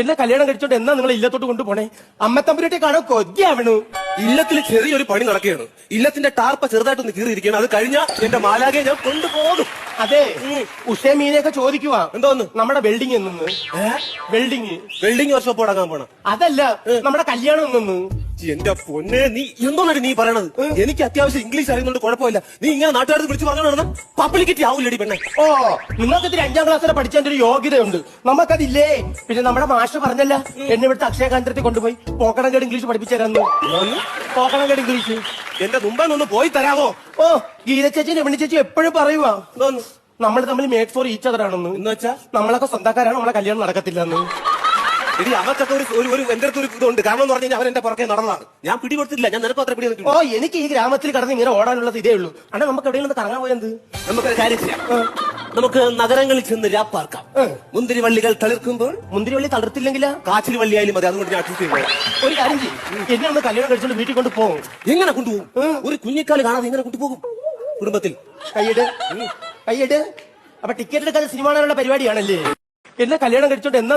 എന്നെ കല്യാണം കഴിച്ചോണ്ട് എന്നാ നിങ്ങൾ ഇല്ലത്തോട്ട് കൊണ്ടുപോണേ? അമ്മത്തമ്പുരട്ടെ കാണാൻ കൊതിയാവണു. ഇല്ലത്തിൽ ചെറിയൊരു പണി നടക്കുകയാണ്. ഇല്ലത്തിന്റെ ടാർപ്പ ചെറുതായിട്ടൊന്ന് കീറിയിരിക്കുകയാണ്. അത് കഴിഞ്ഞാൽ എന്റെ മാലാകെ ഞാൻ കൊണ്ടുപോകും. അതെ, ഉഷേ മീനെയൊക്കെ ചോദിക്കുവാ എന്തോന്ന് നമ്മുടെ വെൽഡിംഗ് എന്നൊന്ന്. വെൽഡിംഗ് വർക്ക്ഷോപ്പ് തുടങ്ങാൻ പോണം. അതല്ല, നമ്മുടെ കല്യാണം എന്നൊന്ന്. എന്റെ പൊന്നെ, നീ എന്തോന്നാണ് നീ പറയണത്? എനിക്ക് അത്യാവശ്യം ഇംഗ്ലീഷ് അറിയുന്നുണ്ട്, കുഴപ്പമില്ല. നീ ഇങ്ങനെ നാട്ടുകാർക്ക് വിളിച്ചു പറഞ്ഞു പബ്ലിക്കിറ്റി ആവൂലടി പെണ്ണെ. ഓ, നിങ്ങൾക്ക് ഇതിൽ 5ാം ക്ലാസ് വരെ പഠിച്ചതിന്റെ ഒരു യോഗ്യതയുണ്ട്, നമുക്കതില്ലേ. പിന്നെ നമ്മുടെ മാഷ് പറഞ്ഞല്ല, എന്നെ ഇവിടുത്തെ അക്ഷയ കേന്ദ്രത്തിൽ കൊണ്ടുപോയി പോക്കണങ്കേട് ഇംഗ്ലീഷ് പഠിപ്പിച്ചു തരാന്ന്. പോക്കണങ്കേട് ഇംഗ്ലീഷ് എന്റെ മുമ്പെന്നൊന്ന് പോയി തരാമോ? ഓ, ഗീത ചേച്ചി രമണി ചേച്ചി എപ്പോഴും പറയുവാ നമ്മൾ തമ്മിൽ മേഡ് ഫോർ ഈച്ച് അതർ ആണെന്ന്. എന്ന് വെച്ചാ നമ്മളൊക്കെ സ്വന്തക്കാരാണ്, നമ്മളെ കല്യാണം നടക്കത്തില്ലെന്ന്. ഇനി അവർക്കൊക്കെ ഒരു എന്റെ അടുത്ത് ഒരു ഇതുണ്ട്. കാരണം എന്ന് പറഞ്ഞു കഴിഞ്ഞാൽ അവൻ എന്റെ പുറകെ നടന്നതാണ്. ഞാൻ പിടി കൊടുത്തില്ല, ഞാൻ നിനക്ക് അത്ര പിടി ഓ, എനിക്ക് ഈ ഗ്രാമത്തിൽ കടന്ന് ഇങ്ങനെ ഓടാനുള്ളത് ഇതേ ഉള്ളൂ. അണ്ടെ, നമുക്ക് എവിടെയെങ്കിലും കറങ്ങാൻ പോയത്? നമുക്കൊരു കാര്യം ചെയ്യാം. നമുക്ക് നഗരങ്ങളിൽ ചെന്ന് രാപ്പാർക്കാം. മുന്തിരിവള്ളികൾ തളിർക്കുമ്പോൾ മുന്തിരിവള്ളി തളിർത്തില്ലെങ്കിലാ കാച്ചിൽ വള്ളിയായാലും മതി. അതുകൊണ്ട് ഞാൻ അഡ്ജസ്റ്റ് ചെയ്യുന്നത്. ഒരു കാര്യം ചെയ്യും, എന്നെ ഒന്ന് കല്യാണം കഴിച്ചോണ്ട് വീട്ടിൽ കൊണ്ട് പോകും. എങ്ങനെ കൊണ്ടുപോകും? ഒരു കുഞ്ഞിക്കാല് കാണാതെ എങ്ങനെ കൊണ്ടുപോകും? കുടുംബത്തിൽ കൈയ്യട്. അപ്പൊ ടിക്കറ്റ് എടുക്കാതെ സിനിമ കാണാനുള്ള പരിപാടിയാണല്ലേ? എന്നെ കല്യാണം കഴിച്ചോണ്ട് എന്നാ